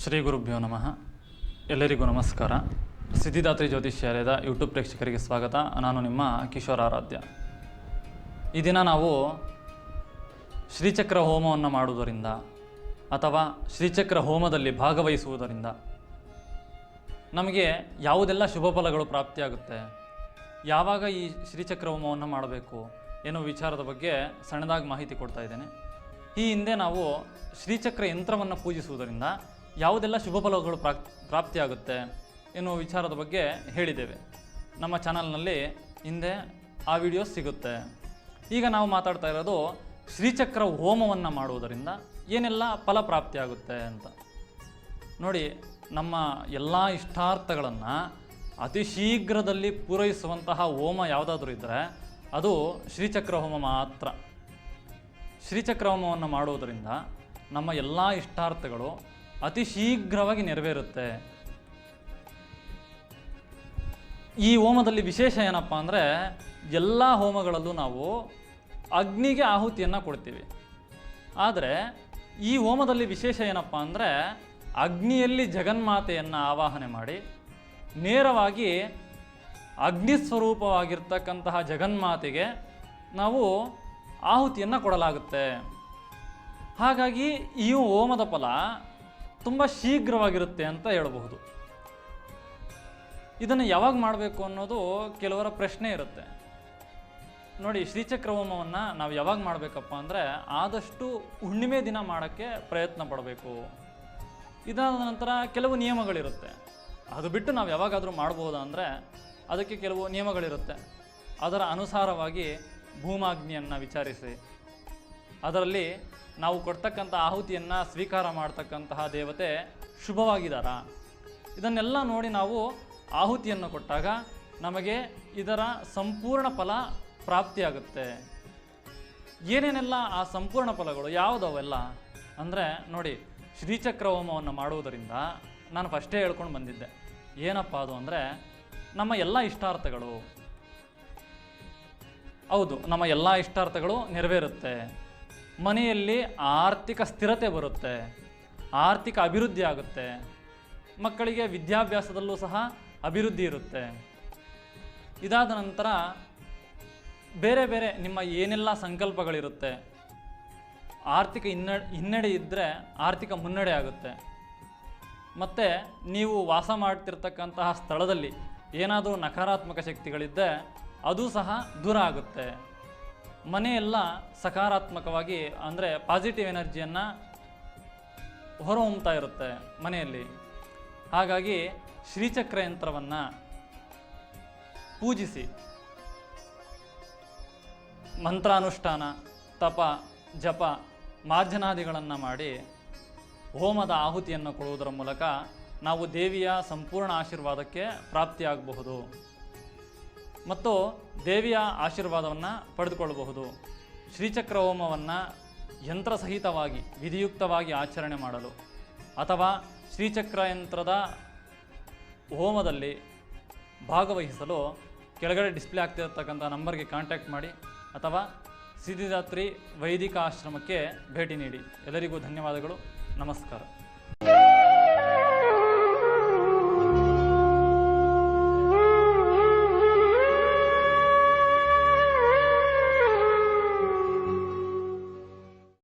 ಶ್ರೀ ಗುರುಭ್ಯೋ ನಮಃ. ಎಲ್ಲರಿಗೂ ನಮಸ್ಕಾರ. ಸಿದ್ಧಿದಾತ್ರಿ ಜ್ಯೋತಿಷ್ಯಾಲಯದ ಯೂಟ್ಯೂಬ್ ಪ್ರೇಕ್ಷಕರಿಗೆ ಸ್ವಾಗತ. ನಾನು ನಿಮ್ಮ ಕಿಶೋರ ಆರಾಧ್ಯ. ಈ ದಿನ ನಾವು ಶ್ರೀಚಕ್ರ ಹೋಮವನ್ನು ಮಾಡುವುದರಿಂದ ಅಥವಾ ಶ್ರೀಚಕ್ರ ಹೋಮದಲ್ಲಿ ಭಾಗವಹಿಸುವುದರಿಂದ ನಮಗೆ ಯಾವುದೆಲ್ಲ ಶುಭ ಫಲಗಳು ಪ್ರಾಪ್ತಿಯಾಗುತ್ತೆ, ಯಾವಾಗ ಈ ಶ್ರೀಚಕ್ರ ಹೋಮವನ್ನು ಮಾಡಬೇಕು ಎನ್ನುವ ವಿಚಾರದ ಬಗ್ಗೆ ಸಣ್ಣದಾಗಿ ಮಾಹಿತಿ ಕೊಡ್ತಾ ಇದ್ದೇನೆ. ಈ ಹಿಂದೆ ನಾವು ಶ್ರೀಚಕ್ರ ಯಂತ್ರವನ್ನು ಪೂಜಿಸುವುದರಿಂದ ಯಾವುದೆಲ್ಲ ಶುಭ ಫಲಗಳು ಪ್ರಾಪ್ತಿಯಾಗುತ್ತೆ ಎನ್ನುವ ವಿಚಾರದ ಬಗ್ಗೆ ಹೇಳಿದ್ದೇವೆ. ನಮ್ಮ ಚಾನಲ್ನಲ್ಲಿ ಹಿಂದೆ ಆ ವಿಡಿಯೋಸ್ ಸಿಗುತ್ತೆ. ಈಗ ನಾವು ಮಾತಾಡ್ತಾ ಇರೋದು ಶ್ರೀಚಕ್ರ ಹೋಮವನ್ನು ಮಾಡುವುದರಿಂದ ಏನೆಲ್ಲ ಫಲ ಪ್ರಾಪ್ತಿಯಾಗುತ್ತೆ ಅಂತ. ನೋಡಿ, ನಮ್ಮ ಎಲ್ಲ ಇಷ್ಟಾರ್ಥಗಳನ್ನು ಅತಿ ಶೀಘ್ರದಲ್ಲಿ ಪೂರೈಸುವಂತಹ ಹೋಮ ಯಾವುದಾದ್ರೂ ಇದ್ದರೆ ಅದು ಶ್ರೀಚಕ್ರ ಹೋಮ ಮಾತ್ರ. ಶ್ರೀಚಕ್ರ ಹೋಮವನ್ನು ಮಾಡುವುದರಿಂದ ನಮ್ಮ ಎಲ್ಲ ಇಷ್ಟಾರ್ಥಗಳು ಅತಿ ಶೀಘ್ರವಾಗಿ ನೆರವೇರುತ್ತೆ. ಈ ಹೋಮದಲ್ಲಿ ವಿಶೇಷ ಏನಪ್ಪ ಅಂದರೆ, ಎಲ್ಲ ಹೋಮಗಳಲ್ಲೂ ನಾವು ಅಗ್ನಿಗೆ ಆಹುತಿಯನ್ನು ಕೊಡ್ತೀವಿ. ಆದರೆ ಈ ಹೋಮದಲ್ಲಿ ವಿಶೇಷ ಏನಪ್ಪ ಅಂದರೆ, ಅಗ್ನಿಯಲ್ಲಿ ಜಗನ್ಮಾತೆಯನ್ನು ಆವಾಹನೆ ಮಾಡಿ ನೇರವಾಗಿ ಅಗ್ನಿ ಸ್ವರೂಪವಾಗಿರ್ತಕ್ಕಂತಹ ಜಗನ್ಮಾತೆಗೆ ನಾವು ಆಹುತಿಯನ್ನು ಕೊಡಲಾಗುತ್ತೆ. ಹಾಗಾಗಿ ಈ ಹೋಮದ ಫಲ ತುಂಬ ಶೀಘ್ರವಾಗಿರುತ್ತೆ ಅಂತ ಹೇಳಬಹುದು. ಇದನ್ನು ಯಾವಾಗ ಮಾಡಬೇಕು ಅನ್ನೋದು ಕೆಲವರ ಪ್ರಶ್ನೆ ಇರುತ್ತೆ. ನೋಡಿ, ಶ್ರೀಚಕ್ರ ಹೋಮವನ್ನು ನಾವು ಯಾವಾಗ ಮಾಡಬೇಕಪ್ಪ ಅಂದರೆ, ಆದಷ್ಟು ಹುಣ್ಣಿಮೆ ದಿನ ಮಾಡೋಕ್ಕೆ ಪ್ರಯತ್ನ ಪಡಬೇಕು. ಇದಾದ ನಂತರ ಕೆಲವು ನಿಯಮಗಳಿರುತ್ತೆ. ಅದು ಬಿಟ್ಟು ನಾವು ಯಾವಾಗಾದರೂ ಮಾಡ್ಬೋದಾ ಅಂದರೆ ಅದಕ್ಕೆ ಕೆಲವು ನಿಯಮಗಳಿರುತ್ತೆ. ಅದರ ಅನುಸಾರವಾಗಿ ಭೂಮಾಗ್ನಿಯನ್ನು ವಿಚಾರಿಸಿ ಅದರಲ್ಲಿ ನಾವು ಕೊಡ್ತಕ್ಕಂಥ ಆಹುತಿಯನ್ನು ಸ್ವೀಕಾರ ಮಾಡ್ತಕ್ಕಂತಹ ದೇವತೆ ಶುಭವಾಗಿದ್ದಾರಾ, ಇದನ್ನೆಲ್ಲ ನೋಡಿ ನಾವು ಆಹುತಿಯನ್ನು ಕೊಟ್ಟಾಗ ನಮಗೆ ಇದರ ಸಂಪೂರ್ಣ ಫಲ ಪ್ರಾಪ್ತಿಯಾಗುತ್ತೆ. ಏನೇನೆಲ್ಲ ಆ ಸಂಪೂರ್ಣ ಫಲಗಳು ಯಾವುದವೆಲ್ಲ ಅಂದರೆ, ನೋಡಿ, ಶ್ರೀಚಕ್ರ ಹೋಮವನ್ನು ಮಾಡುವುದರಿಂದ ನಾನು ಫಸ್ಟೇ ಹೇಳ್ಕೊಂಡು ಬಂದಿದ್ದೆ. ಏನಪ್ಪ ಅದು ಅಂದರೆ, ನಮ್ಮ ಎಲ್ಲ ಇಷ್ಟಾರ್ಥಗಳು, ಹೌದು, ನಮ್ಮ ಎಲ್ಲ ಇಷ್ಟಾರ್ಥಗಳು ನೆರವೇರುತ್ತೆ. ಮನೆಯಲ್ಲಿ ಆರ್ಥಿಕ ಸ್ಥಿರತೆ ಬರುತ್ತೆ, ಆರ್ಥಿಕ ಅಭಿವೃದ್ಧಿ ಆಗುತ್ತೆ, ಮಕ್ಕಳಿಗೆ ವಿದ್ಯಾಭ್ಯಾಸದಲ್ಲೂ ಸಹ ಅಭಿವೃದ್ಧಿ ಇರುತ್ತೆ. ಇದಾದ ನಂತರ ಬೇರೆ ಬೇರೆ ನಿಮ್ಮ ಏನೆಲ್ಲ ಸಂಕಲ್ಪಗಳಿರುತ್ತೆ, ಆರ್ಥಿಕ ಹಿನ್ನಡೆ ಇದ್ದರೆ ಆರ್ಥಿಕ ಮುನ್ನಡೆ ಆಗುತ್ತೆ. ಮತ್ತು ನೀವು ವಾಸ ಮಾಡ್ತಿರ್ತಕ್ಕಂತಹ ಸ್ಥಳದಲ್ಲಿ ಏನಾದರೂ ನಕಾರಾತ್ಮಕ ಶಕ್ತಿಗಳಿದ್ದರೆ ಅದು ಸಹ ದೂರ ಆಗುತ್ತೆ. ಮನೆಯೆಲ್ಲ ಸಕಾರಾತ್ಮಕವಾಗಿ ಅಂದರೆ ಪಾಸಿಟಿವ್ ಎನರ್ಜಿಯನ್ನು ಹೊರಹೊಮ್ತಾ ಇರುತ್ತೆ ಮನೆಯಲ್ಲಿ. ಹಾಗಾಗಿ ಶ್ರೀಚಕ್ರ ಯಂತ್ರವನ್ನು ಪೂಜಿಸಿ ಮಂತ್ರಾನುಷ್ಠಾನ, ತಪ, ಜಪ, ಮಾರ್ಜನಾದಿಗಳನ್ನು ಮಾಡಿ ಹೋಮದ ಆಹುತಿಯನ್ನು ಕೊಡುವುದರ ಮೂಲಕ ನಾವು ದೇವಿಯ ಸಂಪೂರ್ಣ ಆಶೀರ್ವಾದಕ್ಕೆ ಪ್ರಾಪ್ತಿಯಾಗಬಹುದು ಮತ್ತು ದೇವಿಯ ಆಶೀರ್ವಾದವನ್ನು ಪಡೆದುಕೊಳ್ಳಬಹುದು. ಶ್ರೀಚಕ್ರ ಹೋಮವನ್ನು ಯಂತ್ರಸಹಿತವಾಗಿ ವಿಧಿಯುಕ್ತವಾಗಿ ಆಚರಣೆ ಮಾಡಲು ಅಥವಾ ಶ್ರೀಚಕ್ರ ಯಂತ್ರದ ಹೋಮದಲ್ಲಿ ಭಾಗವಹಿಸಲು ಕೆಳಗಡೆ ಡಿಸ್ಪ್ಲೇ ಆಗ್ತಿರತಕ್ಕಂಥ ನಂಬರ್ಗೆ ಕಾಂಟ್ಯಾಕ್ಟ್ ಮಾಡಿ ಅಥವಾ ಸಿದ್ಧಿದಾತ್ರಿ ವೈದಿಕ ಆಶ್ರಮಕ್ಕೆ ಭೇಟಿ ನೀಡಿ. ಎಲ್ಲರಿಗೂ ಧನ್ಯವಾದಗಳು. ನಮಸ್ಕಾರ.